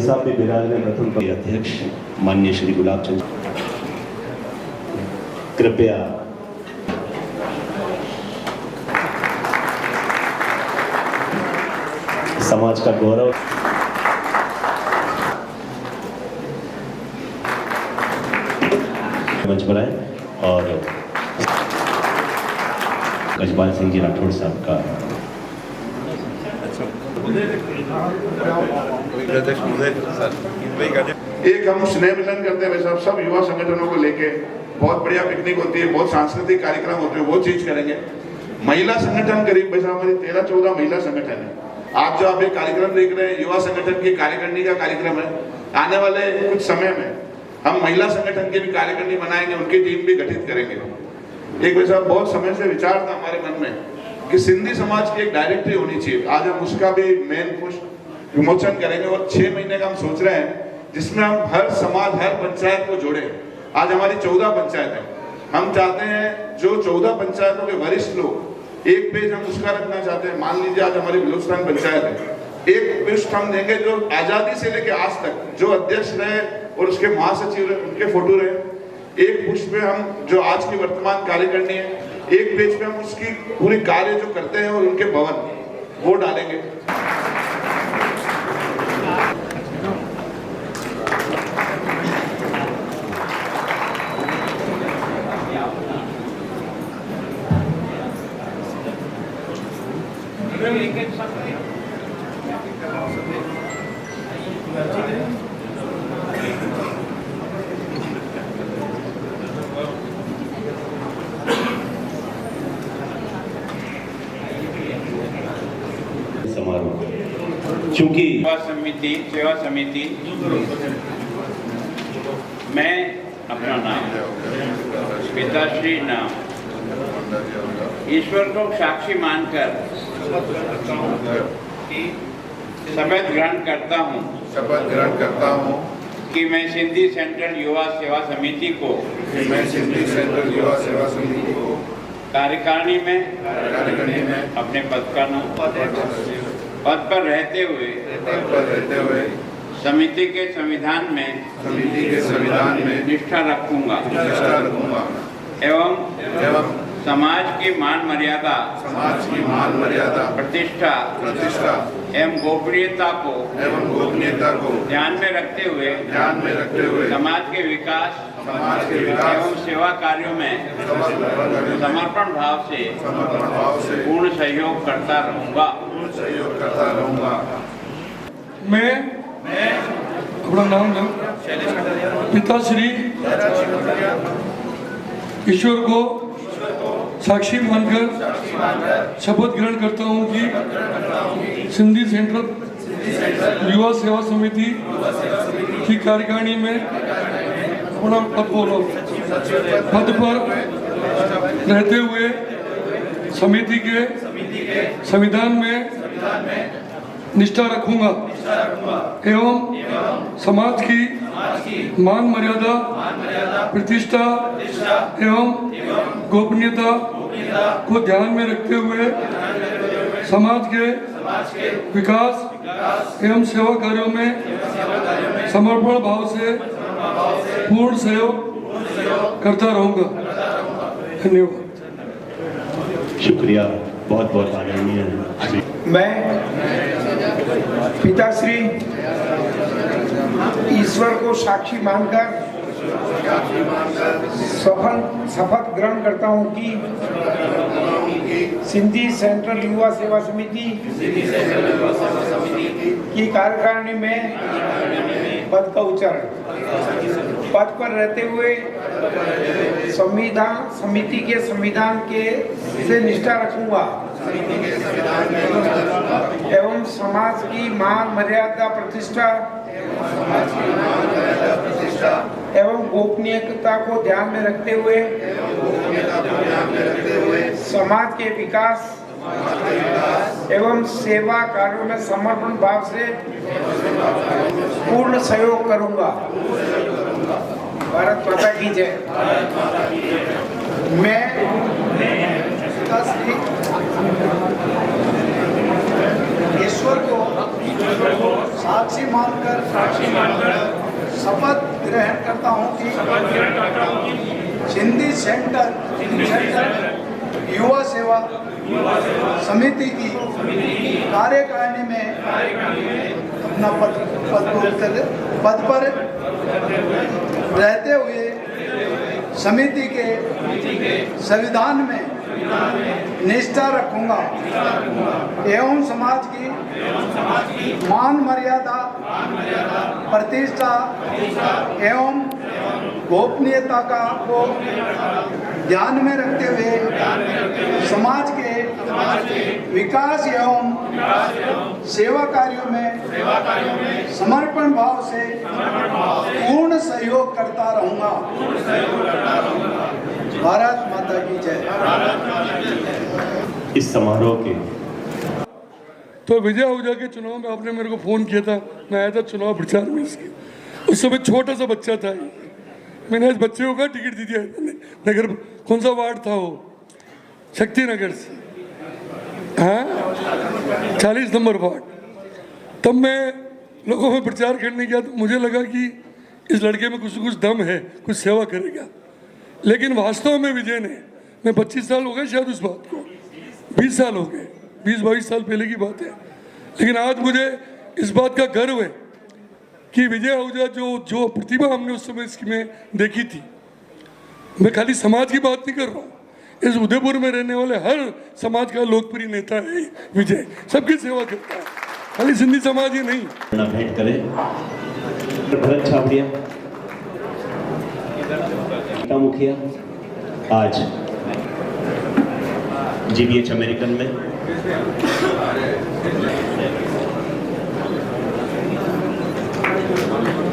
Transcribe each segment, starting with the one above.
साहब भी विराजमान प्रथम के अध्यक्ष माननीय श्री गुलाब चंद, कृपया समाज का गौरव मंच पर आए और गजपाल सिंह जी राठौड़ साहब का एक हम स्नेह मिलन करते हैं भाई साहब, सब युवा संगठनों को लेके बहुत बढ़िया पिकनिक होती है, बहुत सांस्कृतिक कार्यक्रम होते हैं, वो चीज करेंगे। महिला संगठन करीब भाई साहब हमारी 13-14 महिला संगठन है। आज जो आप एक कार्यक्रम देख रहे हैं युवा संगठन की कार्यकारिणी का कार्यक्रम है, आने वाले कुछ समय में हम महिला संगठन की भी कार्यकारिणी बनाएंगे, उनकी टीम भी गठित करेंगे। एक भाई साहब बहुत समय से विचार था हमारे मन में कि सिंधी समाज की एक डायरेक्टरी होनी चाहिए। आज हम उसका भी मेन पुष्प विमोचन करेंगे और 6 महीने का हम सोच रहे हैं जिसमें हम हर समाज, हर पंचायत को जोड़े। आज हमारी 14 पंचायत है, हम चाहते हैं जो 14 पंचायतों के वरिष्ठ लोग एक पेज हम उसका रखना चाहते हैं। मान लीजिए आज हमारी बिलोस्तान पंचायत है, एक पृष्ठ हम देंगे जो आजादी से लेकर आज तक जो अध्यक्ष रहे और उसके महासचिव रहे उनके फोटो रहे। एक पुष्प में हम जो आज की वर्तमान कार्यकारिणी है, एक पेज पे हम उसकी पूरी कार्य जो करते हैं और उनके भवन वो डालेंगे। चूंकि सेवा समिति मैं अपना नाम, पिताश्री नाम, ईश्वर को साक्षी मानकर शपथ ग्रहण करता हूँ कि मैं सिंधी सेंट्रल युवा सेवा समिति को कार्यकारिणी में अपने पद पर रहते हुए समिति के संविधान में निष्ठा रखूंगा एवं समाज की मान मर्यादा प्रतिष्ठा एवं गोपनीयता को ध्यान में रखते हुए समाज के विकास एवं सेवा कार्यों में समर्पण भाव से पूर्ण सहयोग करता रहूंगा। मैं अपना नाम लूं, पिताश्री ईश्वर को साक्षी मानकर शपथ ग्रहण करता हूं कि सिंधी सेंट्रल युवा सेवा समिति की कार्यकारिणी में अपना पद पर रहते हुए समिति के संविधान में निष्ठा रखूंगा एवं समाज की मान मर्यादा प्रतिष्ठा एवं गोपनीयता को ध्यान में रखते हुए समाज के विकास एवं सेवा कार्यों में समर्पण भाव से पूर्ण सहयोग करता रहूंगा। धन्यवाद। शुक्रिया, बहुत बहुत आदरणीय। मैं पिताश्री ईश्वर को साक्षी मानकर शपथ ग्रहण करता हूं कि सिंधी सेंट्रल युवा सेवा समिति की कार्यकारिणी में पद का उच्चारण पद पर रहते हुए समिति के संविधान से निष्ठा रखूंगा एवं समाज की मान मर्यादा प्रतिष्ठा एवं गोपनीयता को ध्यान में रखते हुए समाज के विकास एवं सेवा कार्यों में समर्पण भाव से पूर्ण सहयोग करूंगा। भारत माता की जय। मैं ईश्वर को साक्षी मानकर शपथ ग्रहण करता हूँ कि सिंधी सेंटर युवा सेवा समिति की कार्यकारिणी में अपना पद पर रहते हुए समिति के संविधान में निष्ठा रखूंगा एवं समाज की मान मर्यादा प्रतिष्ठा एवं गोपनीयता को ध्यान में रखते हुए समाज के विकास एवं सेवा कार्यों में समर्पण भाव से पूर्ण सहयोग करता रहूंगा। भारत माता की जय। इस समारोह के तो विजय आहूजा के चुनाव में आपने मेरे को फ़ोन किया था, मैं आया था चुनाव प्रचार में इसके। उस समय छोटा सा बच्चा था, मैंने इस बच्चे को कहा टिकट दीजिए। नगर कौन सा वार्ड था वो, शक्ति नगर से, हाँ 40 नंबर वार्ड। तब मैं लोगों में प्रचार करने गया तो मुझे लगा कि इस लड़के में कुछ कुछ दम है, कुछ सेवा करेगा। लेकिन वास्तव में विजय ने, मैं 25 साल हो गए शायद उस बात को, 20 साल हो गए, 20-22 साल पहले की बात है, लेकिन आज मुझे इस बात का गर्व है कि विजय आहूजा जो प्रतिभा हमने उस समय इसमें देखी थी। मैं खाली समाज की बात नहीं कर रहा हूँ, इस उदयपुर में रहने वाले हर समाज का लोकप्रिय नेता है विजय, सबकी सेवा करता है, खाली सिंधी समाज ही नहीं। भेंट करें भरत छाबड़िया मुखिया आज GBH अमेरिकन में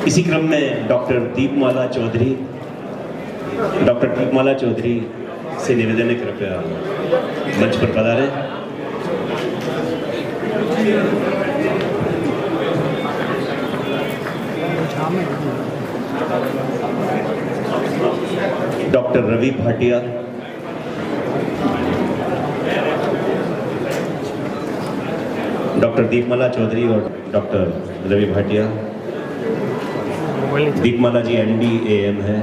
इसी क्रम में डॉक्टर दीपमाला चौधरी से निवेदन है कृपया मंच पर पधारें। डॉक्टर रवि भाटिया, डॉक्टर दीपमाला चौधरी और doctor Ravi Bhatia. Deepmala ji MD AM है,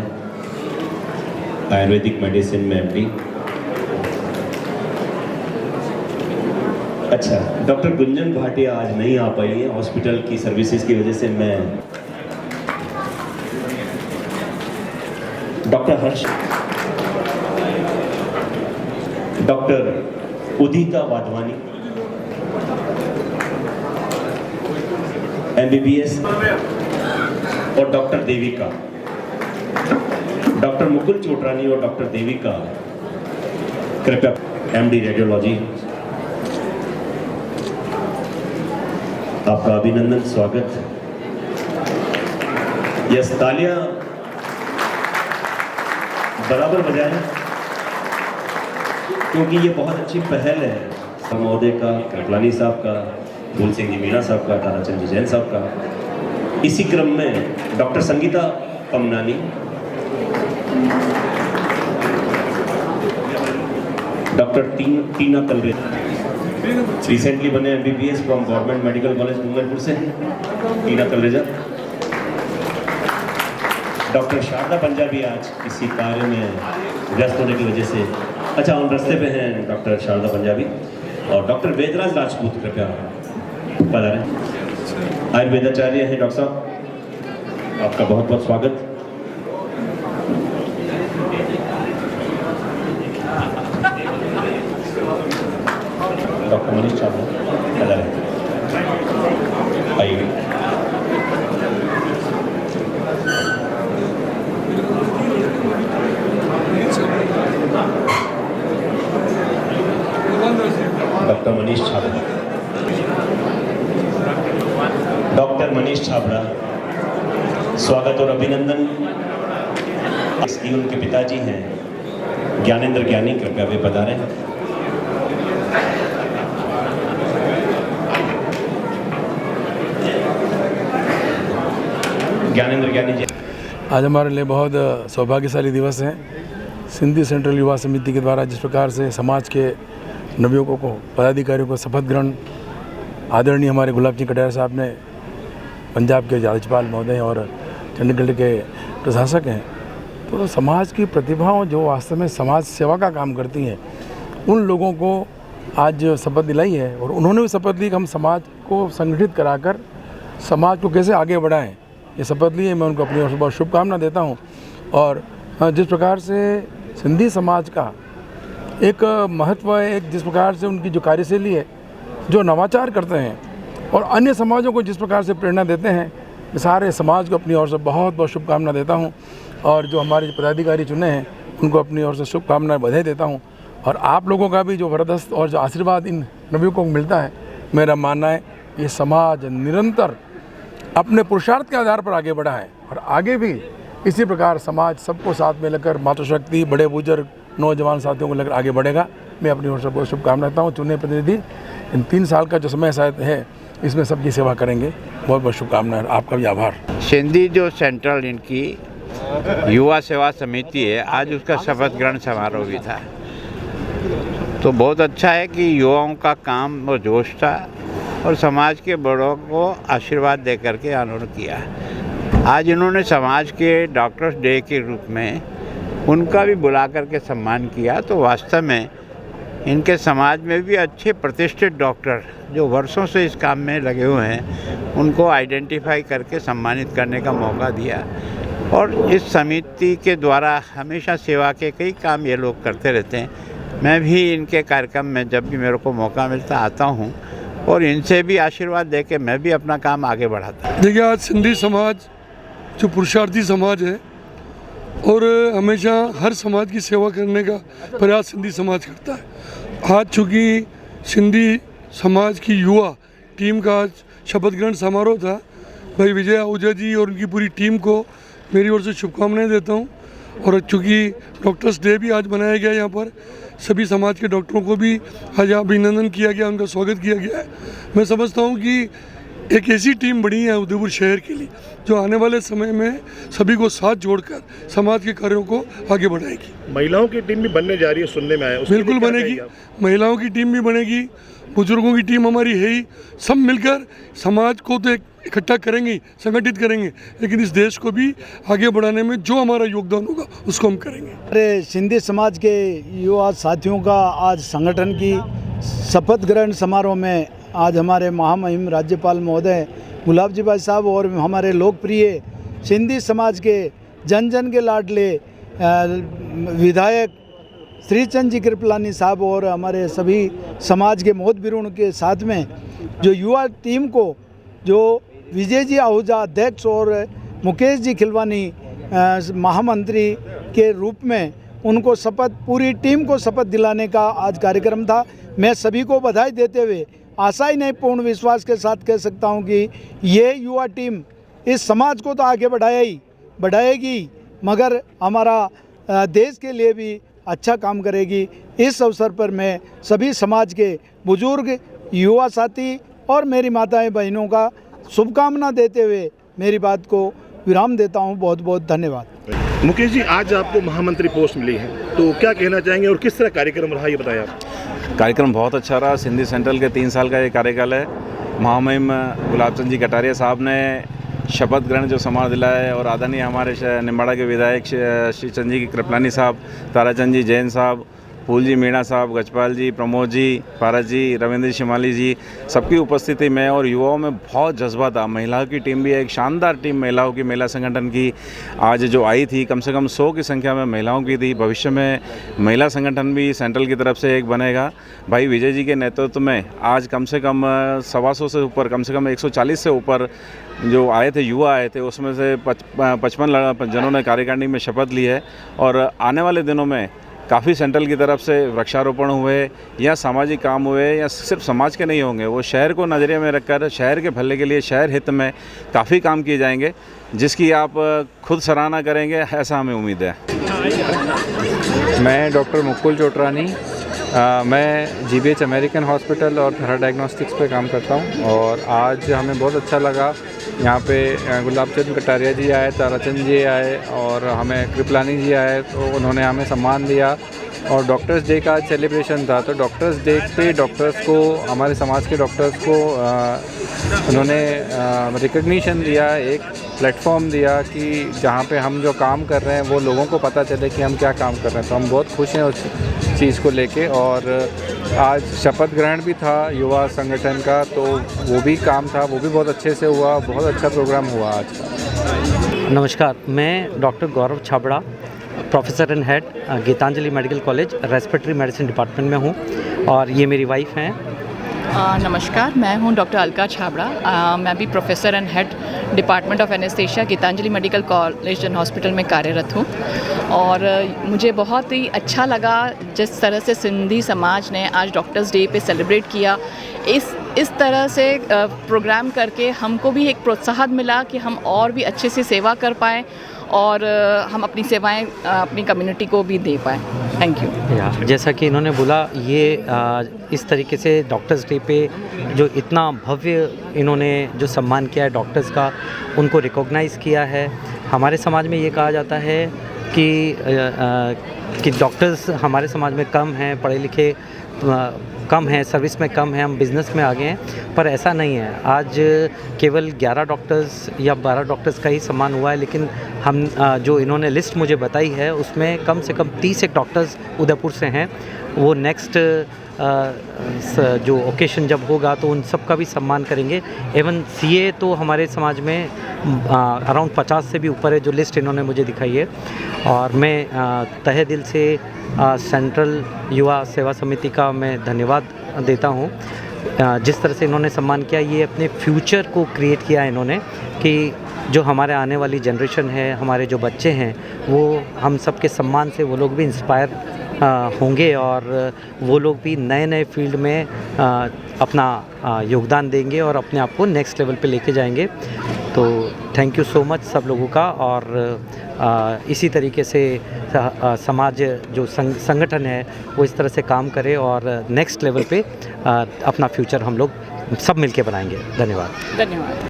आयुर्वेदिक मेडिसिन में MD। अच्छा, डॉक्टर गुंजन भाटिया आज नहीं आ पाई है, हॉस्पिटल की सर्विसेज की वजह से। मैं डॉक्टर हर्ष, डॉक्टर उदिता वाधवानी MBBS और डॉक्टर देविका, डॉक्टर मुकुल चोटरानी और डॉक्टर देविका कृपया MD रेडियोलॉजी। आपका अभिनंदन, स्वागत। यस, तालियां बराबर बजाएं क्योंकि ये बहुत अच्छी पहल है महोदय का, कृपलानी साहब का, फूल सिंह जी मीणा साहब का, ताराचंद जी जैन साहब का। इसी क्रम में डॉक्टर संगीता पमनानी, डॉक्टर टीना तलरेजा, रिसेंटली बने MBBS from government medical college Dungarpur से टीना तलरेजा। डॉक्टर शारदा पंजाबी आज किसी कार्य में व्यस्त होने की वजह से, अच्छा उन रास्ते पे हैं डॉक्टर शारदा पंजाबी। और डॉक्टर वेदराज राजपूत कृपया पधारें, आयुर्वेदाचार्य हैं डॉक्टर साहब, आपका बहुत बहुत स्वागत। डॉक्टर मनीष छाबड़ा पधारें, आइए। डॉक्टर मनीष छाबड़ा, डॉक्टर मनीष छाबड़ा, स्वागत और अभिनंदन। इसकी उनके पिताजी हैं ज्ञानेंद्र ज्ञानी, कृपया वे पधारें। ज्ञानेंद्र ज्ञानी जी, आज हमारे लिए बहुत सौभाग्यशाली दिवस है। सिंधी सेंट्रल युवा समिति के द्वारा जिस प्रकार से समाज के नवयुवकों को, पदाधिकारियों को शपथ ग्रहण आदरणीय हमारे गुलाब सिंह कटारिया साहब ने पंजाब के राज्यपाल महोदय और चंडीगढ़ के प्रशासक हैं, तो समाज की प्रतिभाओं जो वास्तव में समाज सेवा का काम करती हैं, उन लोगों को आज शपथ दिलाई है और उन्होंने भी शपथ ली कि हम समाज को संगठित कराकर समाज को कैसे आगे बढ़ाएं। ये शपथ ली है, मैं उनको अपनी ओर से बहुत शुभकामना देता हूं। और जिस प्रकार से सिंधी समाज का एक महत्व है, एक जिस प्रकार से उनकी जो कार्यशैली है, जो नवाचार करते हैं और अन्य समाजों को जिस प्रकार से प्रेरणा देते हैं, सारे समाज को अपनी ओर से बहुत बहुत शुभकामना देता हूं। और जो हमारे पदाधिकारी चुने हैं उनको अपनी ओर से शुभकामनाएं बधाई देता हूं। और आप लोगों का भी जो वरदस्त और जो आशीर्वाद इन नवयुवकों को मिलता है, मेरा मानना है ये समाज निरंतर अपने पुरुषार्थ के आधार पर आगे बढ़ा है और आगे भी इसी प्रकार समाज सबको साथ में लेकर मातृशक्ति, बड़े बुजुर्ग, नौजवान साथियों को लेकर आगे बढ़ेगा। मैं अपनी ओर से बहुत शुभकामना देता हूँ। चुने प्रतिनिधि इन 3 साल का जो समय शायद है, इसमें सबकी सेवा करेंगे। बहुत बहुत शुभकामनाएं, आपका भी आभार। सिंधी जो सेंट्रल इनकी युवा सेवा समिति है, आज उसका शपथ ग्रहण समारोह भी था। तो बहुत अच्छा है कि युवाओं का काम और जोश था और समाज के बड़ों को आशीर्वाद दे करके उन्होंने किया। आज इन्होंने समाज के डॉक्टर्स डे के रूप में उनका भी बुला करके सम्मान किया। तो वास्तव में इनके समाज में भी अच्छे प्रतिष्ठित डॉक्टर जो वर्षों से इस काम में लगे हुए हैं, उनको आइडेंटिफाई करके सम्मानित करने का मौका दिया। और इस समिति के द्वारा हमेशा सेवा के कई काम ये लोग करते रहते हैं। मैं भी इनके कार्यक्रम में जब भी मेरे को मौका मिलता आता हूँ और इनसे भी आशीर्वाद दे के मैं भी अपना काम आगे बढ़ाता हूँ। देखिए, आज सिंधी समाज जो पुरुषार्थी समाज है और हमेशा हर समाज की सेवा करने का प्रयास सिंधी समाज करता है। आज चूँकि सिंधी समाज की युवा टीम का आज शपथ ग्रहण समारोह था, भाई विजय आहूजा जी और उनकी पूरी टीम को मेरी ओर से शुभकामनाएं देता हूं। और चूँकि डॉक्टर्स डे भी आज मनाया गया, यहाँ पर सभी समाज के डॉक्टरों को भी आज अभिनंदन किया गया, उनका स्वागत किया गया है। मैं समझता हूँ कि एक ऐसी टीम बनी है उदयपुर शहर के लिए जो आने वाले समय में सभी को साथ जोड़कर समाज के कार्यों को आगे बढ़ाएगी। महिलाओं की टीम भी बनने जा रही है, सुनने में आया। बिल्कुल बनेगी, महिलाओं की टीम भी बनेगी, बुजुर्गों की टीम हमारी है ही। सब मिलकर समाज को तो इकट्ठा करेंगे, संगठित करेंगे, लेकिन इस देश को भी आगे बढ़ाने में जो हमारा योगदान होगा उसको हम करेंगे। अरे सिंधी समाज के युवा साथियों का आज संगठन की शपथ ग्रहण समारोह में आज हमारे महामहिम राज्यपाल महोदय गुलाब जी भाई साहब और हमारे लोकप्रिय सिंधी समाज के जन जन के लाडले विधायक श्रीचंद जी कृपलानी साहब और हमारे सभी समाज के मोहतबीरों के साथ में जो युवा टीम को जो विजय जी आहूजा अध्यक्ष और मुकेश जी खिलवानी महामंत्री के रूप में उनको शपथ, पूरी टीम को शपथ दिलाने का आज कार्यक्रम था। मैं सभी को बधाई देते हुए आशा ही नहीं पूर्ण विश्वास के साथ कह सकता हूं कि ये युवा टीम इस समाज को तो आगे बढ़ाएगी, मगर हमारा देश के लिए भी अच्छा काम करेगी। इस अवसर पर मैं सभी समाज के बुजुर्ग, युवा साथी और मेरी माताएं बहनों का शुभकामना देते हुए मेरी बात को विराम देता हूं। बहुत बहुत धन्यवाद। मुकेश जी, आज आपको महामंत्री पोस्ट मिली है, तो क्या कहना चाहेंगे और किस तरह कार्यक्रम रहा ये बताएं आप। कार्यक्रम बहुत अच्छा रहा। सिंधी सेंट्रल के 3 साल का ये कार्यकाल है। महामहिम गुलाब चंद जी कटारिया साहब ने शपथ ग्रहण जो समारोह दिलाया है और आदरणीय हमारे निम्बाड़ा के विधायक श्री चंद जी कृपलानी साहब, ताराचंद जी जैन साहब, फूल जी मीणा साहब, गजपाल जी, प्रमोद जी, पारस जी, रविंद्र शिमाली जी, सबकी उपस्थिति में और युवाओं में बहुत जज्बा था। महिलाओं की टीम भी एक शानदार टीम महिलाओं की, महिला संगठन की आज जो आई थी, कम से कम 100 की संख्या में महिलाओं की थी। भविष्य में महिला संगठन भी सेंट्रल की तरफ से एक बनेगा। भाई विजय जी के नेतृत्व में आज कम से कम 125 से ऊपर, कम से कम 140 से ऊपर जो आए थे, युवा आए थे, उसमें से 55 जनों ने कार्यकारिणी में शपथ ली है। और आने वाले दिनों में काफ़ी सेंट्रल की तरफ से वृक्षारोपण हुए या सामाजिक काम हुए या सिर्फ समाज के नहीं होंगे, वो शहर को नज़रिए में रखकर शहर के भले के लिए, शहर हित में काफ़ी काम किए जाएंगे, जिसकी आप खुद सराहना करेंगे, ऐसा हमें उम्मीद है। मैं डॉक्टर मुकुल चोटरानी, मैं GBH अमेरिकन हॉस्पिटल और थरा डायग्नोस्टिक्स पे काम करता हूँ। और आज हमें बहुत अच्छा लगा, यहाँ पे गुलाब चंद कटारिया जी आए, ताराचंद जी आए और हमें कृपलानी जी आए, तो उन्होंने हमें सम्मान दिया। और डॉक्टर्स डे का सेलिब्रेशन था, तो डॉक्टर्स डे पे डॉक्टर्स को, हमारे समाज के डॉक्टर्स को उन्होंने रिकग्निशन दिया, एक प्लेटफॉर्म दिया कि जहाँ पे हम जो काम कर रहे हैं वो लोगों को पता चले कि हम क्या काम कर रहे हैं। तो हम बहुत खुश हैं उस चीज़ को लेके। और आज शपथ ग्रहण भी था युवा संगठन का, तो वो भी काम था, वो भी बहुत अच्छे से हुआ, बहुत अच्छा प्रोग्राम हुआ आज का। नमस्कार, मैं doctor Gaurav Chhabra, professor and head Gitanjali medical college respiratory medicine department में हूँ, और ये मेरी वाइफ हैं। नमस्कार, मैं हूं डॉक्टर अलका छाबड़ा। मैं भी professor and head department of anaesthesia Gitanjali medical college and hospital में कार्यरत हूं। और मुझे बहुत ही अच्छा लगा जिस तरह से सिंधी समाज ने आज डॉक्टर्स डे पे सेलिब्रेट किया। इस तरह से प्रोग्राम करके हमको भी एक प्रोत्साहन मिला कि हम और भी अच्छे से सेवा कर पाएँ और हम अपनी सेवाएं अपनी कम्युनिटी को भी दे पाएँ। Thank you. जैसा कि इन्होंने बोला, ये इस तरीके से डॉक्टर्स डे पे जो इतना भव्य इन्होंने जो सम्मान किया है डॉक्टर्स का, उनको रिकॉग्नाइज़ किया है। हमारे समाज में ये कहा जाता है कि डॉक्टर्स हमारे समाज में कम हैं, पढ़े लिखे कम हैं, सर्विस में कम हैं, हम बिज़नेस में आ गए हैं, पर ऐसा नहीं है। आज केवल 11 डॉक्टर्स या 12 डॉक्टर्स का ही सम्मान हुआ है, लेकिन हम जो इन्होंने लिस्ट मुझे बताई है उसमें कम से कम 30 एक डॉक्टर्स उदयपुर से हैं। वो नेक्स्ट जो ओकेशन जब होगा तो उन सब का भी सम्मान करेंगे। एवं सीए तो हमारे समाज में अराउंड 50 से भी ऊपर है, जो लिस्ट इन्होंने मुझे दिखाई है। और मैं तहे दिल से सेंट्रल युवा सेवा समिति का मैं धन्यवाद देता हूँ। जिस तरह से इन्होंने सम्मान किया, ये अपने फ्यूचर को क्रिएट किया है इन्होंने, कि जो हमारे आने वाली जनरेशन है, हमारे जो बच्चे हैं, वो हम सब के सम्मान से वो लोग भी इंस्पायर होंगे और वो लोग भी नए नए फील्ड में अपना योगदान देंगे और अपने आप को नेक्स्ट लेवल पे लेके जाएंगे। तो थैंक यू सो मच सब लोगों का। और इसी तरीके से समाज जो संगठन है वो इस तरह से काम करे और नेक्स्ट लेवल पे अपना फ्यूचर हम लोग सब मिलके बनाएंगे। धन्यवाद।